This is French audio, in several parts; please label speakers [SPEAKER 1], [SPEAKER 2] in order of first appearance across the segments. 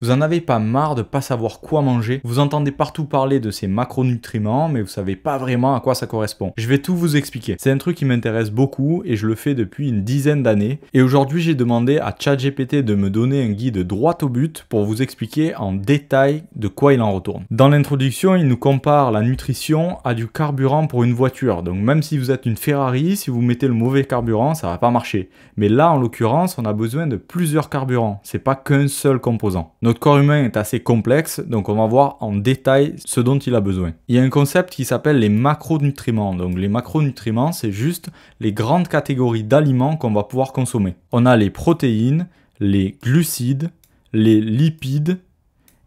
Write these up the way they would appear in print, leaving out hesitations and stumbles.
[SPEAKER 1] Vous en avez pas marre de pas savoir quoi manger? Vous entendez partout parler de ces macronutriments, mais vous savez pas vraiment à quoi ça correspond. Je vais tout vous expliquer. C'est un truc qui m'intéresse beaucoup et je le fais depuis une dizaine d'années. Et aujourd'hui, j'ai demandé à ChatGPT de me donner un guide droit au but pour vous expliquer en détail de quoi il en retourne. Dans l'introduction, il nous compare la nutrition à du carburant pour une voiture. Donc même si vous êtes une Ferrari, si vous mettez le mauvais carburant, ça va pas marcher. Mais là, en l'occurrence, on a besoin de plusieurs carburants. C'est pas qu'un seul composant. Notre corps humain est assez complexe, donc on va voir en détail ce dont il a besoin. Il y a un concept qui s'appelle les macronutriments. Donc les macronutriments, c'est juste les grandes catégories d'aliments qu'on va pouvoir consommer. On a les protéines, les glucides, les lipides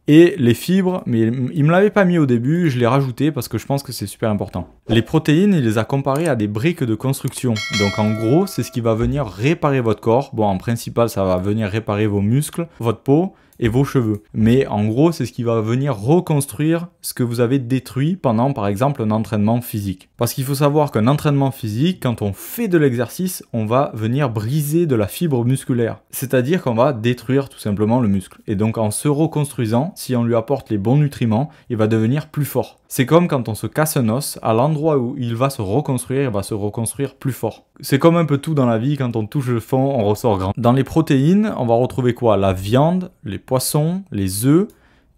[SPEAKER 1] et les fibres, mais il me l'avait pas mis au début, je l'ai rajouté parce que je pense que c'est super important. Les protéines, il les a comparées à des briques de construction. Donc en gros, c'est ce qui va venir réparer votre corps. Bon, en principal, ça va venir réparer vos muscles, votre peau et vos cheveux. Mais en gros, c'est ce qui va venir reconstruire ce que vous avez détruit pendant, par exemple, un entraînement physique. Parce qu'il faut savoir qu'un entraînement physique, quand on fait de l'exercice, on va venir briser de la fibre musculaire. C'est-à-dire qu'on va détruire tout simplement le muscle. Et donc en se reconstruisant, si on lui apporte les bons nutriments, il va devenir plus fort. C'est comme quand on se casse un os, à l'endroit où il va se reconstruire, il va se reconstruire plus fort. C'est comme un peu tout dans la vie, quand on touche le fond, on ressort grand. Dans les protéines, on va retrouver quoi? La viande, les poissons, les œufs.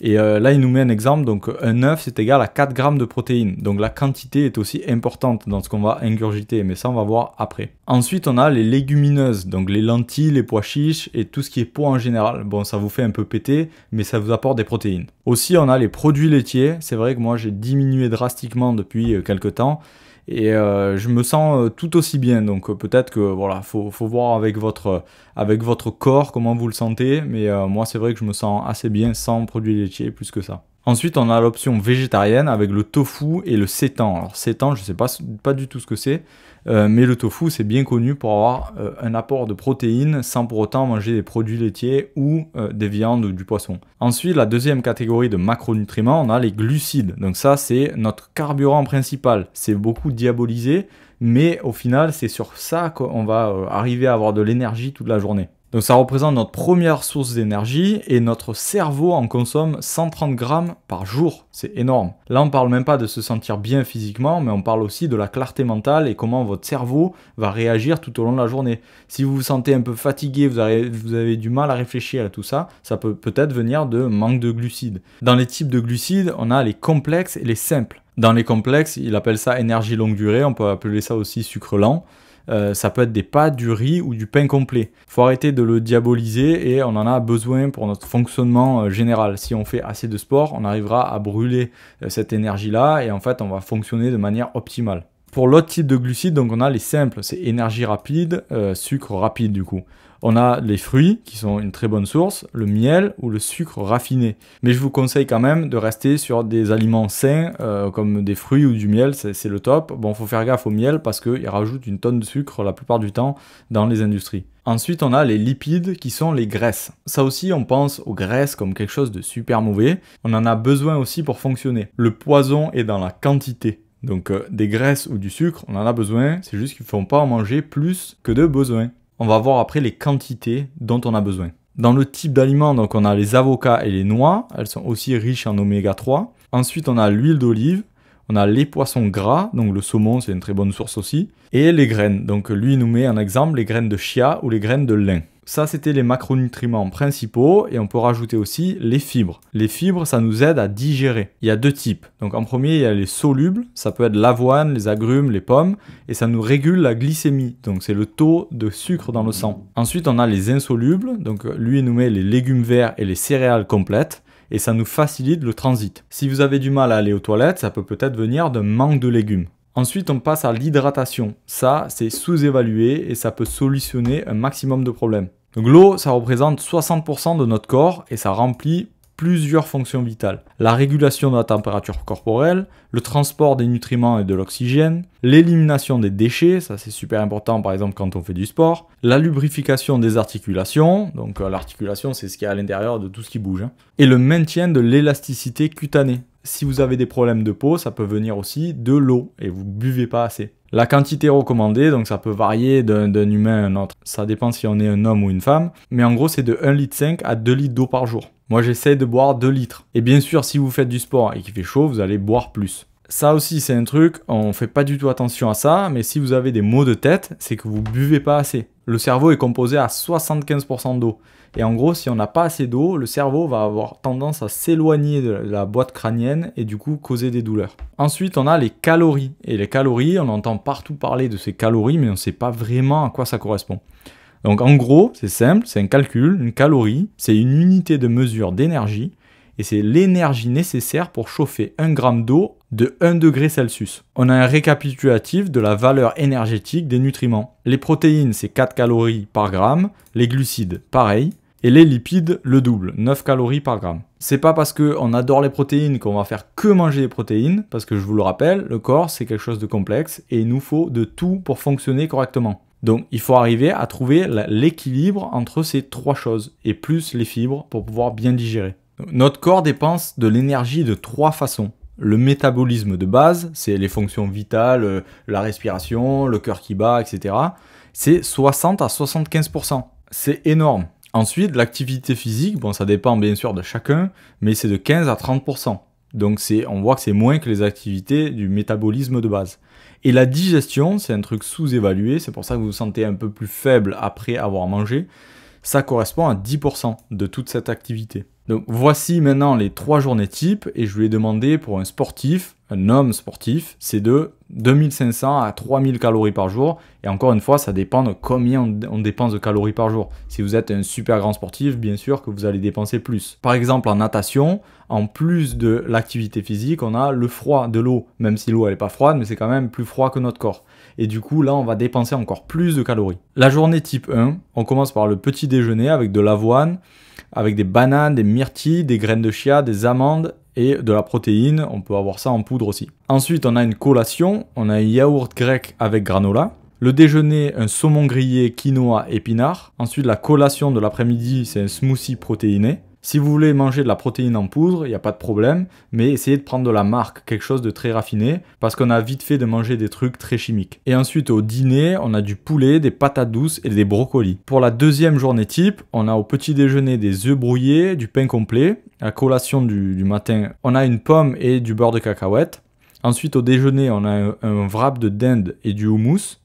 [SPEAKER 1] Et là, il nous met un exemple, donc un œuf, c'est égal à 4 grammes de protéines. Donc la quantité est aussi importante dans ce qu'on va ingurgiter, mais ça, on va voir après. Ensuite, on a les légumineuses, donc les lentilles, les pois chiches et tout ce qui est pois en général. Bon, ça vous fait un peu péter, mais ça vous apporte des protéines. Aussi, on a les produits laitiers. C'est vrai que moi, j'ai diminué drastiquement depuis quelques temps. Et je me sens tout aussi bien, donc peut-être que voilà, faut voir avec votre corps comment vous le sentez, mais moi c'est vrai que je me sens assez bien sans produits laitiers plus que ça. Ensuite, on a l'option végétarienne avec le tofu et le seitan. Alors seitan, je sais pas du tout ce que c'est, mais le tofu c'est bien connu pour avoir un apport de protéines sans pour autant manger des produits laitiers ou des viandes ou du poisson. Ensuite, la deuxième catégorie de macronutriments, on a les glucides. Donc ça, c'est notre carburant principal. C'est beaucoup diabolisé, mais au final, c'est sur ça qu'on va arriver à avoir de l'énergie toute la journée. Donc ça représente notre première source d'énergie et notre cerveau en consomme 130 grammes par jour. C'est énorme. Là, on parle même pas de se sentir bien physiquement, mais on parle aussi de la clarté mentale et comment votre cerveau va réagir tout au long de la journée. Si vous vous sentez un peu fatigué, vous avez du mal à réfléchir et tout ça, ça peut peut-être venir de manque de glucides. Dans les types de glucides, on a les complexes et les simples. Dans les complexes, il appelle ça énergie longue durée, on peut appeler ça aussi sucre lent. Ça peut être des pâtes, du riz ou du pain complet. Faut arrêter de le diaboliser et on en a besoin pour notre fonctionnement général. Si on fait assez de sport, on arrivera à brûler cette énergie-là et en fait on va fonctionner de manière optimale. Pour l'autre type de glucides, donc on a les simples, c'est énergie rapide, sucre rapide du coup. On a les fruits qui sont une très bonne source, le miel ou le sucre raffiné. Mais je vous conseille quand même de rester sur des aliments sains comme des fruits ou du miel, c'est le top. Bon, faut faire gaffe au miel parce qu'il rajoute une tonne de sucre la plupart du temps dans les industries. Ensuite, on a les lipides qui sont les graisses. Ça aussi, on pense aux graisses comme quelque chose de super mauvais. On en a besoin aussi pour fonctionner. Le poison est dans la quantité. Donc des graisses ou du sucre, on en a besoin, c'est juste qu'il ne faut pas en manger plus que de besoin. On va voir après les quantités dont on a besoin. Dans le type d'aliments, donc on a les avocats et les noix, elles sont aussi riches en oméga 3. Ensuite, on a l'huile d'olive, on a les poissons gras, donc le saumon c'est une très bonne source aussi, et les graines. Donc lui il nous met en exemple les graines de chia ou les graines de lin. Ça, c'était les macronutriments principaux et on peut rajouter aussi les fibres. Les fibres, ça nous aide à digérer. Il y a deux types. Donc en premier, il y a les solubles. Ça peut être l'avoine, les agrumes, les pommes. Et ça nous régule la glycémie. Donc c'est le taux de sucre dans le sang. Ensuite, on a les insolubles. Donc lui, il nous met les légumes verts et les céréales complètes. Et ça nous facilite le transit. Si vous avez du mal à aller aux toilettes, ça peut peut-être venir d'un manque de légumes. Ensuite, on passe à l'hydratation. Ça, c'est sous-évalué et ça peut solutionner un maximum de problèmes. Donc l'eau, ça représente 60% de notre corps et ça remplit plusieurs fonctions vitales. La régulation de la température corporelle, le transport des nutriments et de l'oxygène, l'élimination des déchets, ça c'est super important par exemple quand on fait du sport, la lubrification des articulations, donc l'articulation c'est ce qu'il y a à l'intérieur de tout ce qui bouge, et le maintien de l'élasticité cutanée. Si vous avez des problèmes de peau, ça peut venir aussi de l'eau et vous buvez pas assez. La quantité recommandée, donc ça peut varier d'un humain à un autre. Ça dépend si on est un homme ou une femme, mais en gros c'est de 1,5 litre à 2 litres d'eau par jour. Moi, j'essaie de boire 2 litres. Et bien sûr, si vous faites du sport et qu'il fait chaud, vous allez boire plus. Ça aussi, c'est un truc, on fait pas du tout attention à ça, mais si vous avez des maux de tête, c'est que vous buvez pas assez. Le cerveau est composé à 75% d'eau. Et en gros, si on n'a pas assez d'eau, le cerveau va avoir tendance à s'éloigner de la boîte crânienne et du coup causer des douleurs. Ensuite, on a les calories. Et les calories, on entend partout parler de ces calories, mais on ne sait pas vraiment à quoi ça correspond. Donc en gros, c'est simple, c'est un calcul, une calorie, c'est une unité de mesure d'énergie, et c'est l'énergie nécessaire pour chauffer 1 gramme d'eau de 1 degré Celsius. On a un récapitulatif de la valeur énergétique des nutriments. Les protéines, c'est 4 calories par gramme, les glucides, pareil, et les lipides, le double, 9 calories par gramme. C'est pas parce qu'on adore les protéines qu'on va faire que manger des protéines, parce que je vous le rappelle, le corps, c'est quelque chose de complexe, et il nous faut de tout pour fonctionner correctement. Donc il faut arriver à trouver l'équilibre entre ces 3 choses, et plus les fibres pour pouvoir bien digérer. Notre corps dépense de l'énergie de 3 façons. Le métabolisme de base, c'est les fonctions vitales, la respiration, le cœur qui bat, etc. C'est 60 à 75%. C'est énorme. Ensuite, l'activité physique, bon ça dépend bien sûr de chacun, mais c'est de 15 à 30%. Donc on voit que c'est moins que les activités du métabolisme de base. Et la digestion, c'est un truc sous-évalué, c'est pour ça que vous vous sentez un peu plus faible après avoir mangé. Ça correspond à 10% de toute cette activité. Donc voici maintenant les 3 journées types et je lui ai demandé pour un sportif, un homme sportif, c'est de 2500 à 3000 calories par jour. Et encore une fois, ça dépend de combien on dépense de calories par jour. Si vous êtes un super grand sportif, bien sûr que vous allez dépenser plus. Par exemple, en natation, en plus de l'activité physique, on a le froid de l'eau. Même si l'eau elle n'est pas froide, mais c'est quand même plus froid que notre corps. Et du coup, là, on va dépenser encore plus de calories. La journée type 1, on commence par le petit déjeuner avec de l'avoine, avec des bananes, des myrtilles, des graines de chia, des amandes et de la protéine. On peut avoir ça en poudre aussi. Ensuite, on a une collation. On a un yaourt grec avec granola. Le déjeuner, un saumon grillé, quinoa, épinards. Ensuite, la collation de l'après-midi, c'est un smoothie protéiné. Si vous voulez manger de la protéine en poudre, il n'y a pas de problème, mais essayez de prendre de la marque, quelque chose de très raffiné, parce qu'on a vite fait de manger des trucs très chimiques. Et ensuite, au dîner, on a du poulet, des patates douces et des brocolis. Pour la deuxième journée type, on a au petit déjeuner des œufs brouillés, du pain complet. À la collation du matin, on a une pomme et du beurre de cacahuète. Ensuite, au déjeuner, on a un wrap de dinde et du houmous.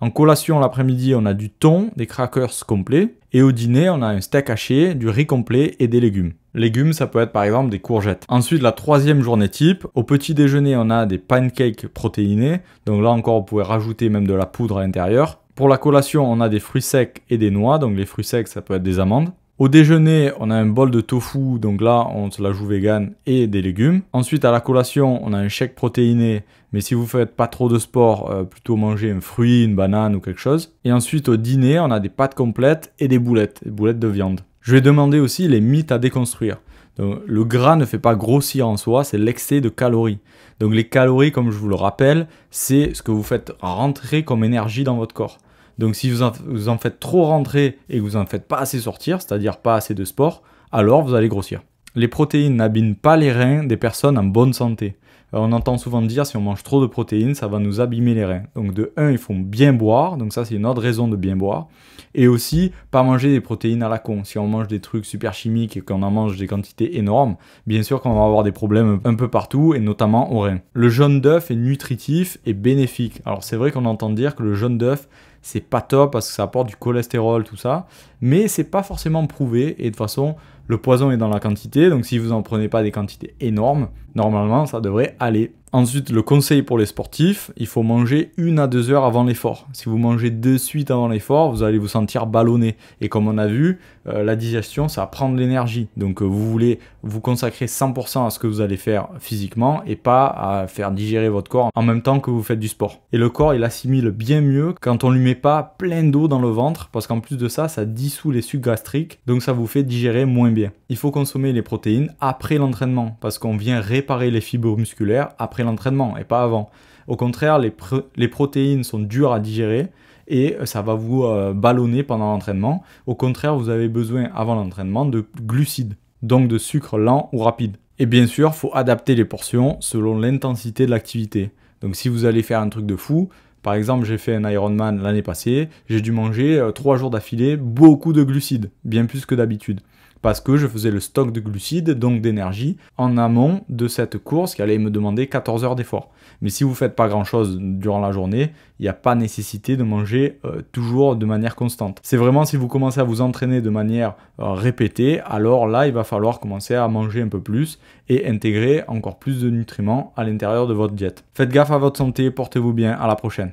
[SPEAKER 1] En collation l'après-midi, on a du thon, des crackers complets. Et au dîner, on a un steak haché, du riz complet et des légumes. Légumes, ça peut être par exemple des courgettes. Ensuite, la troisième journée type. Au petit déjeuner, on a des pancakes protéinés. Donc là encore, vous pouvez rajouter même de la poudre à l'intérieur. Pour la collation, on a des fruits secs et des noix. Donc les fruits secs, ça peut être des amandes. Au déjeuner, on a un bol de tofu, donc là, on se la joue vegan, et des légumes. Ensuite, à la collation, on a un shake protéiné, mais si vous faites pas trop de sport, plutôt manger un fruit, une banane ou quelque chose. Et ensuite, au dîner, on a des pâtes complètes et des boulettes de viande. Je vais demander aussi les mythes à déconstruire. Donc, le gras ne fait pas grossir en soi, c'est l'excès de calories. Donc les calories, comme je vous le rappelle, c'est ce que vous faites rentrer comme énergie dans votre corps. Donc si vous en faites trop rentrer et que vous en faites pas assez sortir, c'est-à-dire pas assez de sport, alors vous allez grossir. Les protéines n'abîment pas les reins des personnes en bonne santé. On entend souvent dire si on mange trop de protéines, ça va nous abîmer les reins. Donc de 1, il faut bien boire, donc ça c'est une autre raison de bien boire. Et aussi, pas manger des protéines à la con. Si on mange des trucs super chimiques et qu'on en mange des quantités énormes, bien sûr qu'on va avoir des problèmes un peu partout et notamment aux reins. Le jaune d'œuf est nutritif et bénéfique. Alors c'est vrai qu'on entend dire que le jaune d'œuf, c'est pas top parce que ça apporte du cholestérol, tout ça, mais c'est pas forcément prouvé et de toute façon, le poison est dans la quantité, donc si vous en prenez pas des quantités énormes, normalement ça devrait aller. Ensuite, le conseil pour les sportifs, il faut manger 1 à 2 heures avant l'effort. Si vous mangez de suite avant l'effort, vous allez vous sentir ballonné. Et comme on a vu, la digestion, ça prend de l'énergie. Donc vous voulez vous consacrer 100% à ce que vous allez faire physiquement et pas à faire digérer votre corps en même temps que vous faites du sport. Et le corps, il assimile bien mieux quand on lui met pas plein d'eau dans le ventre, parce qu'en plus de ça, ça dissout les sucs gastriques, donc ça vous fait digérer moins bien. Il faut consommer les protéines après l'entraînement, parce qu'on vient réparer les fibres musculaires après l'entraînement et pas avant. Au contraire, les protéines sont dures à digérer et ça va vous ballonner pendant l'entraînement. Au contraire, vous avez besoin avant l'entraînement de glucides, donc de sucre lent ou rapide. Et bien sûr, il faut adapter les portions selon l'intensité de l'activité. Donc si vous allez faire un truc de fou, par exemple, j'ai fait un Ironman l'année passée, j'ai dû manger 3 jours d'affilée beaucoup de glucides, bien plus que d'habitude. parce que je faisais le stock de glucides, donc d'énergie, en amont de cette course qui allait me demander 14 heures d'effort. Mais si vous ne faites pas grand-chose durant la journée, il n'y a pas nécessité de manger toujours de manière constante. C'est vraiment si vous commencez à vous entraîner de manière répétée, alors là, il va falloir commencer à manger un peu plus et intégrer encore plus de nutriments à l'intérieur de votre diète. Faites gaffe à votre santé, portez-vous bien, à la prochaine.